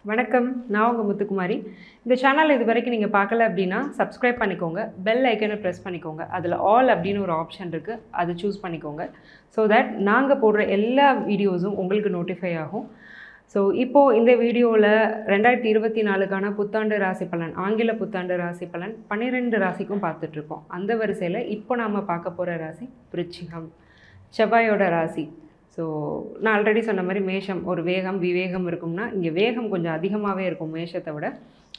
வணக்கம், நான் உங்கள் முத்துக்குமாரி. இந்த சேனல் இது வரைக்கும் நீங்கள் பார்க்கல அப்படின்னா சப்ஸ்கிரைப் பண்ணிக்கோங்க. பெல் ஐக்கனை ப்ரெஸ் பண்ணிக்கோங்க. அதில் ஆல் அப்படின்னு ஒரு ஆப்ஷன் இருக்குது, அதை சூஸ் பண்ணிக்கோங்க. ஸோ தட் நாங்கள் போடுற எல்லா வீடியோஸும் உங்களுக்கு நோட்டிஃபை ஆகும். ஸோ இப்போது இந்த வீடியோவில் 2024க்கான புத்தாண்டு ராசி பலன், ஆங்கில புத்தாண்டு ராசி பலன் 12 ராசிக்கும் பார்த்துட்ருக்கோம். அந்த வரிசையில் இப்போ நாம் பார்க்க போகிற ராசி விருச்சிகம், செவ்வாயோட ராசி. ஸோ நான் ஆல்ரெடி சொன்ன மாதிரி மேஷம் ஒரு வேகம் விவேகம் இருக்கும்னா, இங்கே வேகம் கொஞ்சம் அதிகமாகவே இருக்கும் மேஷத்தை விட.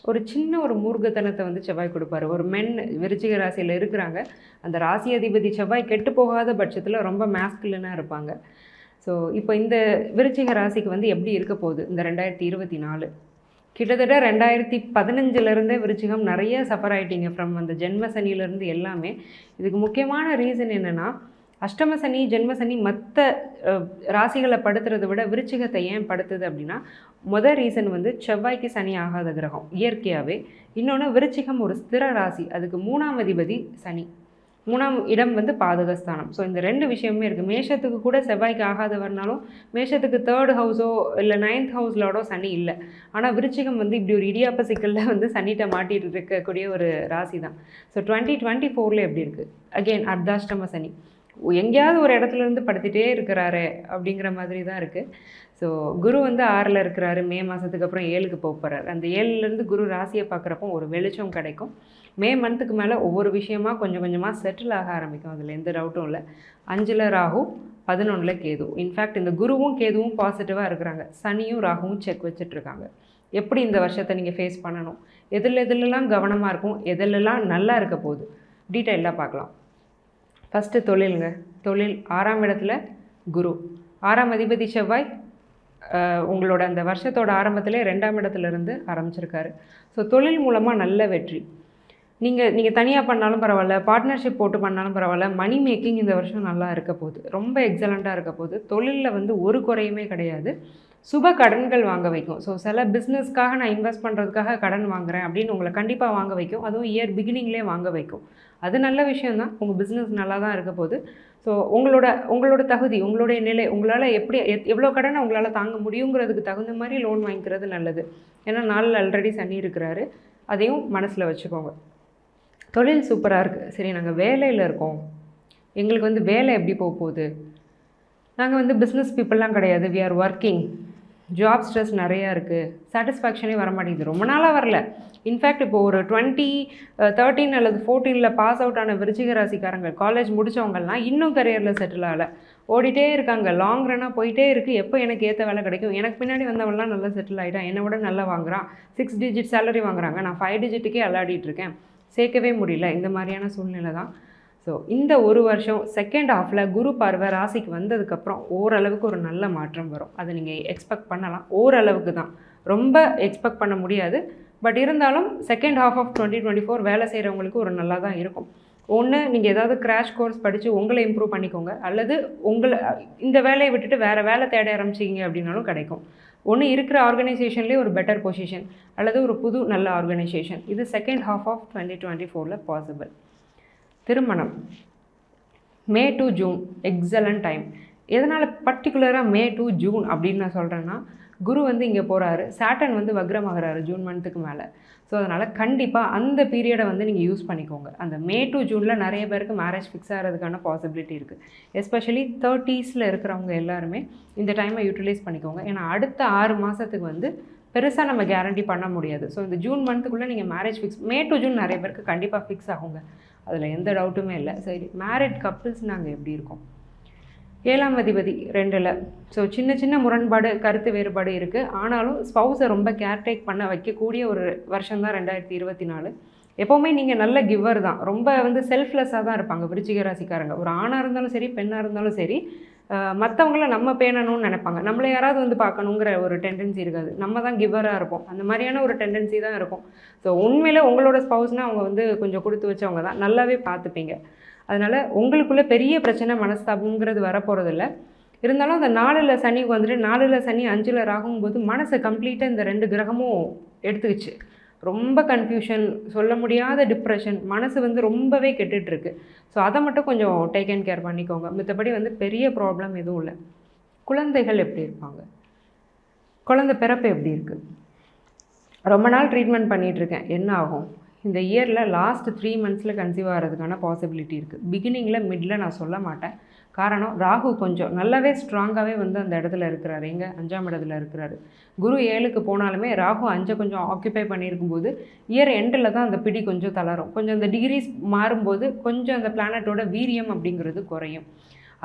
ஒரு சின்ன ஒரு மூர்க்கத்தனத்தை வந்து செவ்வாய் கொடுப்பாரு. ஒரு மென் விருச்சிக ராசியில் இருக்கிறாங்க, அந்த ராசி அதிபதி செவ்வாய் கெட்டு போகாத பட்சத்தில் ரொம்ப மேஸ்குலனாக இருப்பாங்க. ஸோ இப்போ இந்த விருச்சிக ராசிக்கு வந்து எப்படி இருக்க போகுது இந்த 2024? கிட்டத்தட்ட 2015 விருச்சிகம் நிறைய சஃபர் ஆகிட்டீங்க ஃப்ரம் அந்த ஜென்ம சனியிலேருந்து எல்லாமே. இதுக்கு முக்கியமான ரீசன் என்னென்னா, அஷ்டம சனி ஜென்ம சனி மற்ற ராசிகளை படுத்துறதை விட விருச்சிகத்தை ஏன் படுத்துது அப்படின்னா, மொதல் ரீசன் வந்து செவ்வாய்க்கு சனி ஆகாத கிரகம் இயற்கையாகவே. இன்னொன்று, விருச்சிகம் ஒரு ஸ்திர ராசி, அதுக்கு 3ஆம் அதிபதி சனி, 3ஆம் இடம் வந்து பாதகஸ்தானம். ஸோ இந்த ரெண்டு விஷயமே இருக்குது. மேஷத்துக்கு கூட செவ்வாய்க்கு ஆகாதவர்னாலும் மேஷத்துக்கு 3rd ஹவுஸோ இல்லை 9th ஹவுஸ்லோட சனி இல்லை. ஆனால் விருச்சிகம் வந்து இப்படி ஒரு இடியாப்ப சிக்கலில் வந்து சனிகிட்ட மாட்டிட்டு இருக்கக்கூடிய ஒரு ராசி தான். ஸோ 2024 எப்படி இருக்குது? அகெயின் அர்த்தாஷ்டம சனி எங்கேயாவது ஒரு இடத்துல இருந்து படுத்திகிட்டே இருக்கிறாரு அப்படிங்கிற மாதிரி தான் இருக்குது. ஸோ குரு வந்து 6ல் இருக்கிறாரு, மே மாதத்துக்கு அப்புறம் 7க்கு போக போகிறார். அந்த 7லேருந்து குரு ராசியை பார்க்குறப்போ ஒரு வெளிச்சம் கிடைக்கும். மே மந்த்துக்கு மேலே ஒவ்வொரு விஷயமாக கொஞ்சம் கொஞ்சமாக செட்டில் ஆக ஆரம்பிக்கும், அதில் எந்த டவுட்டும் இல்லை. 5ல் ராகு, 11ல் கேது. இன்ஃபேக்ட் இந்த குருவும் கேதுவும் பாசிட்டிவாக இருக்கிறாங்க, சனியும் ராகுவும் செக் வச்சிட்ருக்காங்க. எப்படி இந்த வருஷத்தை நீங்கள் ஃபேஸ் பண்ணணும், எதிலெல்லாம் கவனமாக இருக்கும், எதிலெல்லாம் நல்லா இருக்க போகுது, டீட்டெயிலாக பார்க்கலாம். ஃபஸ்ட்டு தொழிலுங்க. தொழில் 6ஆம் இடத்துல குரு, 6ஆம் அதிபதி செவ்வாய் உங்களோட அந்த வருஷத்தோட ஆரம்பத்திலே 2ஆம் இடத்துலேருந்து ஆரம்பிச்சிருக்காரு. ஸோ தொழில் மூலமாக நல்ல வெற்றி. நீங்கள் தனியாக பண்ணாலும் பரவாயில்ல, பார்ட்னர்ஷிப் போட்டு பண்ணாலும் பரவாயில்ல, மணி மேக்கிங் இந்த வருஷம் நல்லா இருக்க போகுது, ரொம்ப எக்ஸலண்ட்டாக இருக்க போகுது. தொழிலில் வந்து ஒரு குறையுமே கிடையாது. சுப கடன்கள் வாங்க வைக்கும். ஸோ சில பிஸ்னஸ்க்காக நான் இன்வெஸ்ட் பண்ணுறதுக்காக கடன் வாங்குகிறேன் அப்படின்னு உங்களை கண்டிப்பாக வாங்க வைக்கும். அதுவும் இயர் பிகினிங்லேயே வாங்க வைக்கும். அது நல்ல விஷயந்தான், உங்கள் பிஸ்னஸ் நல்லா தான் இருக்க போகுது. ஸோ உங்களோட தகுதி, உங்களுடைய நிலை, உங்களால் எவ்வளோ கடனை உங்களால் தாங்க முடியுங்கிறதுக்கு தகுந்த மாதிரி லோன் வாங்கிக்கிறது நல்லது. ஏன்னா 4ல் ஆல்ரெடி சனி இருக்கிறாரு, அதையும் மனசில் வச்சுக்கோங்க. தொழில் சூப்பராக இருக்குது. சரி, நாங்கள் வேலையில் இருக்கோம், எங்களுக்கு வந்து வேலை எப்படி போக போகுது, நாங்கள் வந்து பிஸ்னஸ் பீப்புளெலாம் கிடையாது, we are working, job stress நிறையா இருக்குது, சாட்டிஸ்ஃபேக்ஷனே வரமாட்டேங்குது, ரொம்ப நாளாக வரல. இன்ஃபேக்ட் இப்போது ஒரு 2013 அல்லது 14ல் பாஸ் அவுட் ஆன விருச்சிக ராசிக்காரங்க, காலேஜ் முடித்தவங்கலாம் இன்னும் கரியரில் செட்டில் ஆகலை, ஓடிட்டே இருக்காங்க, லாங் ரன்னாக போயிட்டே இருக்குது. எப்போ எனக்கு ஏற்ற வேலை கிடைக்கும், எனக்கு பின்னாடி வந்தவங்களாம் நல்லா செட்டில் ஆகிட்டான், என்னை விட நல்லா வாங்குறான், 6 டிஜிட் சேலரி வாங்குறாங்க, நான் 5 டிஜிட்டுக்கே அல்லாடிட்டுருக்கேன், சேர்க்கவே முடியல, இந்த மாதிரியான சூழ்நிலை தான். ஸோ இந்த ஒரு வருஷம் செகண்ட் ஹாஃபில் குரு பார்வை ராசிக்கு வந்ததுக்கப்புறம் ஓரளவுக்கு ஒரு நல்ல மாற்றம் வரும். அதை நீங்கள் எக்ஸ்பெக்ட் பண்ணலாம். ஓரளவுக்கு தான், ரொம்ப எக்ஸ்பெக்ட் பண்ண முடியாது. பட் இருந்தாலும் செகண்ட் ஹாஃப் ஆஃப் 2024 வேலை செய்கிறவங்களுக்கு ஒரு நல்லா தான் இருக்கும். ஒன்று, நீங்கள் ஏதாவது கிராஷ் கோர்ஸ் படித்து உங்களை இம்ப்ரூவ் பண்ணிக்கோங்க, அல்லது இந்த வேலையை விட்டுட்டு வேறு வேலை தேட ஆரம்பிச்சிங்க அப்படின்னாலும் கிடைக்கும். ஒன்று, இருக்கிற ஆர்கனைசேஷன்லேயே ஒரு பெட்டர் பொசிஷன் அல்லது ஒரு புது நல்ல ஆர்கனைசேஷன், இது செகண்ட் ஹாஃப் ஆஃப் 2024 பாசிபிள். திருமணம் May to June excellent time. எதனால் பர்டிகுலராக மே டு ஜூன் அப்படின்னு நான் சொல்கிறேன்னா, குரு வந்து இங்கே போகிறாரு, சாட்டன் வந்து வக்ரமாகிறாரு ஜூன் மந்த்துக்கு மேலே. ஸோ அதனால் கண்டிப்பாக அந்த பீரியடை வந்து நீங்கள் யூஸ் பண்ணிக்கோங்க. அந்த மே டு ஜூனில் நிறைய பேருக்கு மேரேஜ் ஃபிக்ஸ் ஆகிறதுக்கான பாசிபிலிட்டி இருக்குது. எஸ்பெஷலி 30ஸ்ல இருக்கிறவங்க எல்லாருமே இந்த டைமை யூட்டிலைஸ் பண்ணிக்கோங்க. ஏன்னா அடுத்த 6 மாதத்துக்கு வந்து பெருசாக நம்ம கேரண்டி பண்ண முடியாது. ஸோ இந்த ஜூன் மந்த்துக்குள்ளே நீங்கள் marriage fix, May to June நிறைய பேருக்கு கண்டிப்பாக ஃபிக்ஸ் ஆகுங்க, அதில் எந்த டவுட்டுமே இல்லை. சரி, மேரிட் கப்புள்ஸ் நாங்கள் எப்படி இருக்கோம்? 7ஆம் அதிபதி 2ல். ஸோ சின்ன சின்ன முரண்பாடு, கருத்து வேறுபாடு இருக்குது. ஆனாலும் ஸ்பௌஸை ரொம்ப கேர்டேக் பண்ண வைக்கக்கூடிய ஒரு வருஷம் தான் 2024. எப்போவுமே நீங்கள் நல்ல கிவர் தான், ரொம்ப வந்து செல்ஃப்லெஸ்ஸாக தான் இருப்பாங்க விருச்சிக ராசிக்காரங்க. ஒரு ஆணாக இருந்தாலும் சரி, பெண்ணாக இருந்தாலும் சரி, மற்றவங்கள நம்ம பேணணும்னு நினைப்பாங்க, நம்மளை யாராவது வந்து பார்க்கணுங்கிற ஒரு டெண்டன்சி இருக்காது, நம்ம தான் கிவராக இருப்போம், அந்த மாதிரியான ஒரு டெண்டன்சி தான் இருக்கும். ஸோ உண்மையில் உங்களோட ஸ்பௌஸ்னால் அவங்க வந்து கொஞ்சம் கொடுத்து வச்சவங்க தான், நல்லாவே பார்த்துப்பீங்க. அதனால் உங்களுக்குள்ளே பெரிய பிரச்சனை மனஸ்தாபங்கிறது வரப்போகிறதில்ல. இருந்தாலும் அந்த 4ல் சனி வந்துட்டு 4ல் சனி 5ல் ராகும்போது மனசை கம்ப்ளீட்டாக இந்த 2 கிரகமும் எடுத்துக்கிச்சு. ரொம்ப கன்ஃபியூஷன், சொல்ல முடியாத டிப்ரெஷன், மனசு வந்து ரொம்பவே கெட்டுட்ருக்கு. ஸோ அதை மட்டும் கொஞ்சம் டேக் அண்ட் கேர் பண்ணிக்கோங்க. மற்றபடி வந்து பெரிய ப்ராப்ளம் எதுவும் இல்லை. குழந்தைகள் எப்படி இருப்பாங்க, குழந்தை பிறப்பு எப்படி இருக்குது, ரொம்ப நாள் ட்ரீட்மெண்ட் பண்ணிகிட்ருக்கேன், என்ன ஆகும்? இந்த இயரில் லாஸ்ட் 3 மந்த்ஸில் கன்சீவ் ஆகிறதுக்கான பாசிபிலிட்டி இருக்குது. பிகினிங்கில் மிடில் நான் சொல்ல மாட்டேன். காரணம், ராகு கொஞ்சம் நல்லாவே ஸ்ட்ராங்காகவே வந்து அந்த இடத்துல இருக்கிறாரு. எங்கே? 5ஆம் இடத்துல இருக்கிறாரு. குரு 7க்கு போனாலுமே ராகு 5 கொஞ்சம் ஆக்குப்பை பண்ணியிருக்கும்போது இயர் எண்டில் தான் அந்த பிடி கொஞ்சம் தளரும். கொஞ்சம் அந்த டிகிரிஸ் மாறும்போது கொஞ்சம் அந்த பிளானட்டோட வீரியம் அப்படிங்கிறது குறையும்.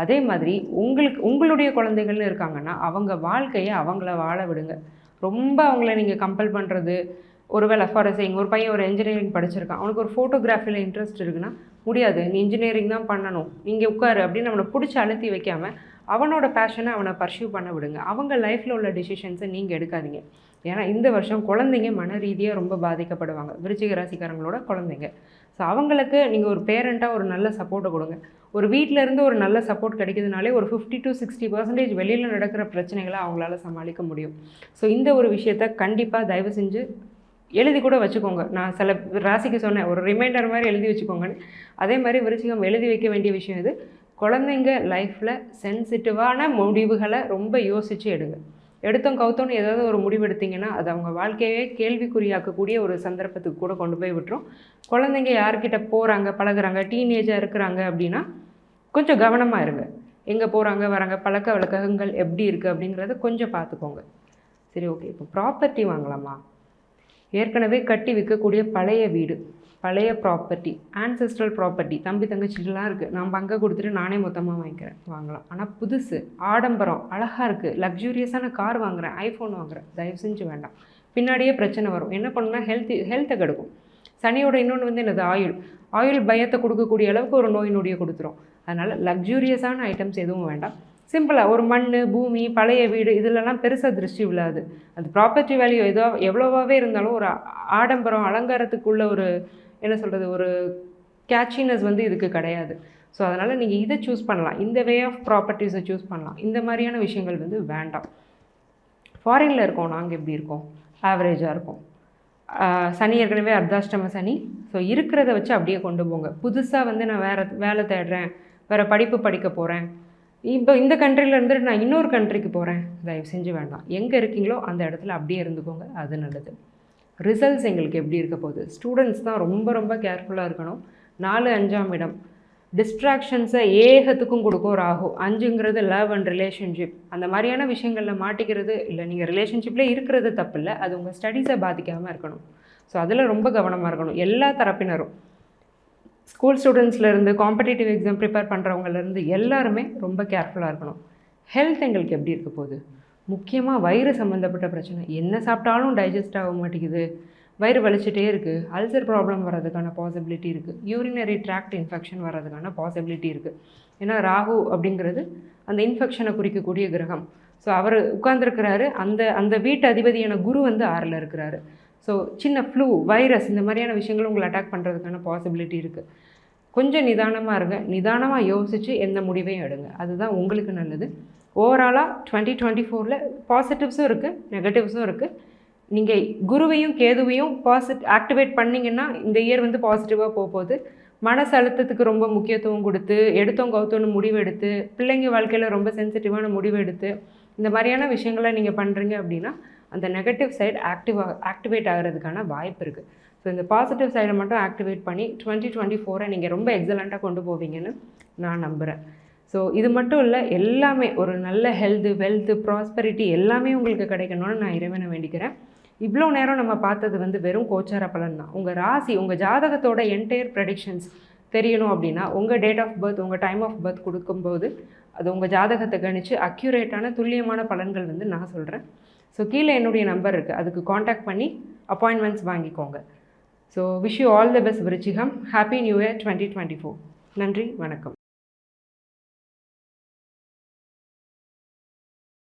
அதே மாதிரி உங்களுடைய குழந்தைகள்னு இருக்காங்கன்னா அவங்க வாழ்க்கையை அவங்கள வாழ விடுங்க. ரொம்ப அவங்கள நீங்கள் கம்பல் பண்ணுறது, ஒருவேளை ஃபார் சேயிங் ஒரு பையன் ஒரு இன்ஜினியரிங் படிச்சிருக்கான், அவனுக்கு ஒரு ஃபோட்டோகிராஃபியில் இன்ட்ரெஸ்ட் இருக்குன்னா, முடியாது நீ இன்ஜினியரிங் தான் பண்ணணும், நீங்கள் உட்காரு அப்படின்னு அவனை பிடிச்சி அழுத்தி வைக்காமல் அவனோட பேஷனை அவனை பர்சியூ பண்ண விடுங்க. அவங்க லைஃப்பில் உள்ள டிசிஷன்ஸை நீங்கள் எடுக்காதீங்க. ஏன்னா இந்த வருஷம் குழந்தைங்க மன ரீதியாக ரொம்ப பாதிக்கப்படுவாங்க, விருச்சிக ராசிக்காரங்களோட குழந்தைங்க. ஸோ அவங்களுக்கு நீங்கள் ஒரு பேரண்ட்டாக ஒரு நல்ல சப்போர்ட்டை கொடுங்க. ஒரு வீட்டிலேருந்து ஒரு நல்ல சப்போர்ட் கிடைக்குதுனாலே ஒரு 50 to 60% வெளியில் நடக்கிற பிரச்சனைகளை அவங்களால சமாளிக்க முடியும். ஸோ இந்த ஒரு விஷயத்த கண்டிப்பாக தயவு செஞ்சு எழுதி கூட வச்சுக்கோங்க. நான் சில ராசிக்கு சொன்னேன், ஒரு ரிமைண்டர் மாதிரி எழுதி வச்சுக்கோங்கன்னு. அதே மாதிரி விருச்சிகம் எழுதி வைக்க வேண்டிய விஷயம் இது. குழந்தைங்க லைஃப்பில் சென்சிட்டிவான முடிவுகளை ரொம்ப யோசித்து எடுங்க. எடுத்தோம் கவுத்தோன்னு ஏதாவது ஒரு முடிவு எடுத்திங்கன்னா அது அவங்க வாழ்க்கையே கேள்விக்குறியாக்கக்கூடிய ஒரு சந்தர்ப்பத்துக்கு கூட கொண்டு போய் விட்டுரும். குழந்தைங்க யார்கிட்ட போகிறாங்க, பழகுறாங்க, டீனேஜாக இருக்கிறாங்க அப்படின்னா கொஞ்சம் கவனமாக இருங்க. எங்கே போகிறாங்க வராங்க, பழக்க வழக்கங்கள் எப்படி இருக்குது அப்படிங்கிறத கொஞ்சம் பார்த்துக்கோங்க. சரி, ஓகே. இப்போ ப்ராப்பர்ட்டி வாங்கலாமா? ஏற்கனவே கட்டி விற்கக்கூடிய பழைய வீடு, பழைய ப்ராப்பர்ட்டி, ஆன்செஸ்ட்ரல் ப்ராப்பர்ட்டி, தம்பி தங்கச்சிலாம் இருக்குது, நான் பங்கை கொடுத்துட்டு நானே மொத்தமாக வாங்கிக்கிறேன், வாங்கலாம். ஆனால் புதுசு, ஆடம்பரம், அழகாக இருக்குது, லக்ஸூரியஸான கார் வாங்குகிறேன், ஐஃபோன் வாங்குகிறேன், தயவு செஞ்சு வேண்டாம். பின்னாடியே பிரச்சனை வரும். என்ன பண்ணுன்னா ஹெல்த்தை கெடுக்கும். சனியோட இன்னொன்று வந்து என்னது, ஆயுள் பயத்தை கொடுக்கக்கூடிய அளவுக்கு ஒரு நோய் நொடியை கொடுத்துரும். அதனால் லக்ஸூரியஸான ஐட்டம்ஸ் எதுவும் வேண்டாம். சிம்பிளாக ஒரு மண், பூமி, பழைய வீடு இதிலெல்லாம் பெருசாக திருஷ்டி விழாது. அது ப்ராப்பர்ட்டி வேல்யூ எவ்வளோவாகவே இருந்தாலும் ஒரு ஆடம்பரம், அலங்காரத்துக்குள்ள ஒரு என்ன சொல்கிறது, ஒரு கேட்சினஸ் வந்து இதுக்கு கிடையாது. ஸோ அதனால் நீங்கள் இதை சூஸ் பண்ணலாம், இந்த வே ஆஃப் ப்ராப்பர்ட்டிஸை சூஸ் பண்ணலாம். இந்த மாதிரியான விஷயங்கள் வந்து வேண்டாம். ஃபாரினில் இருக்கோம், நாங்கள் எப்படி இருக்கோம்? ஆவரேஜாக இருக்கும். சனி ஏற்கனவே அர்த்தாஷ்டம சனி. ஸோ இருக்கிறத வச்சு அப்படியே கொண்டு போங்க. புதுசாக வந்து நான் வேலை தேடுறேன், வேறு படிப்பு படிக்க போகிறேன், இப்போ இந்த கண்ட்ரியில் இருந்துட்டு நான் இன்னொரு கண்ட்ரிக்கு போகிறேன், தயவு செஞ்சு வேண்டாம். எங்கே இருக்கீங்களோ அந்த இடத்துல அப்படியே இருந்துக்கோங்க, அது நல்லது. ரிசல்ட்ஸ் எங்களுக்கு எப்படி இருக்க போகுது? ஸ்டூடெண்ட்ஸ் தான் ரொம்ப ரொம்ப கேர்ஃபுல்லாக இருக்கணும். 4, 5ஆம் இடம் டிஸ்ட்ராக்ஷன்ஸை ஏகத்துக்கும் கொடுக்கும் ராகு. 5ங்கிறது லவ் அண்ட் ரிலேஷன்ஷிப், அந்த மாதிரியான விஷயங்களில் மாட்டிக்கிறது இல்லை. நீங்கள் ரிலேஷன்ஷிப்பில் இருக்கிறது தப்பு இல்லை, அது உங்கள் ஸ்டடீஸை பாதிக்காமல் இருக்கணும். ஸோ அதில் ரொம்ப கவனமாக இருக்கணும். எல்லா தரப்பினரும், ஸ்கூல் ஸ்டூடெண்ட்ஸ்லேருந்து காம்படிட்டிவ் எக்ஸாம் ப்ரிப்பேர் பண்ணுறவங்கலேருந்து எல்லாருமே ரொம்ப கேர்ஃபுல்லாக இருக்கணும். ஹெல்த் எங்களுக்கு எப்படி இருக்க போகுது? முக்கியமாக வயிறு சம்மந்தப்பட்ட பிரச்சனை. என்ன சாப்பிட்டாலும் டைஜஸ்ட் ஆக மாட்டேங்குது, வயிறு வலிச்சிட்டே இருக்குது, அல்சர் ப்ராப்ளம் வர்றதுக்கான பாசிபிலிட்டி இருக்குது, யூரினரி ட்ராக்ட் இன்ஃபெக்ஷன் வர்றதுக்கான பாசிபிலிட்டி இருக்குது. ஏன்னா ராகு அப்படிங்கிறது அந்த இன்ஃபெக்ஷனை குறிக்கக்கூடிய கிரகம். ஸோ அவர் உட்கார்ந்துருக்கிறாரு, அந்த வீட்டு அதிபதியான குரு வந்து 6ல் இருக்கிறாரு. ஸோ சின்ன ஃப்ளூ, வைரஸ், இந்த மாதிரியான விஷயங்களும் உங்களை அட்டாக் பண்ணுறதுக்கான பாசிபிலிட்டி இருக்குது. கொஞ்சம் நிதானமாக இருங்க, நிதானமாக யோசித்து எந்த முடிவையும் எடுங்க, அதுதான் உங்களுக்கு நல்லது. ஓவராலாக 2024 பாசிட்டிவ்ஸும் இருக்குது, நெகட்டிவ்ஸும் இருக்குது. நீங்கள் குருவையும் கேதுவையும் ஆக்டிவேட் பண்ணிங்கன்னா இந்த இயர் வந்து பாசிட்டிவாக போகுது. மனசு அழுத்தத்துக்கு ரொம்ப முக்கியத்துவம் கொடுத்து, எடுத்தோம் கவுத்தோன்னு முடிவு எடுத்து, பிள்ளைங்க வாழ்க்கையில் ரொம்ப சென்சிட்டிவான முடிவு எடுத்து, இந்த மாதிரியான விஷயங்களை நீங்கள் பண்ணுறீங்க அப்படின்னா அந்த நெகட்டிவ் சைடு ஆக்டிவேட் ஆகிறதுக்கான வாய்ப்பு இருக்குது. ஸோ இந்த பாசிட்டிவ் சைடை மட்டும் ஆக்டிவேட் பண்ணி 2024 நீங்கள் ரொம்ப எக்ஸலண்ட்டாக கொண்டு போவீங்கன்னு நான் நம்புகிறேன். ஸோ இது மட்டும் இல்லை, எல்லாமே ஒரு நல்ல ஹெல்த்து, வெல்த்து, ப்ராஸ்பெரிட்டி எல்லாமே உங்களுக்கு கிடைக்கணும்னு நான் இறைவனை வேண்டிக்கிறேன். இவ்வளோ நேரம் நம்ம பார்த்தது வந்து வெறும் கோச்சார பலன் தான். உங்கள் ராசி, உங்கள் ஜாதகத்தோட என்டையர் ப்ரெடிக்ஷன்ஸ் தெரியணும் அப்படின்னா உங்கள் டேட் ஆஃப் பர்த், உங்கள் டைம் ஆஃப் பர்த் கொடுக்கும்போது அது உங்கள் ஜாதகத்தை கணிச்சு அக்யூரேட்டான துல்லியமான பலன்கள் வந்து நான் சொல்கிறேன். ஸோ கீழே என்னுடைய நம்பர் இருக்குது, அதுக்கு காண்டாக்ட் பண்ணி அப்பாயின்மெண்ட்ஸ் வாங்கிக்கோங்க. So wish you all the best விருச்சிகம். Happy new year 2024. நன்றி, வணக்கம்.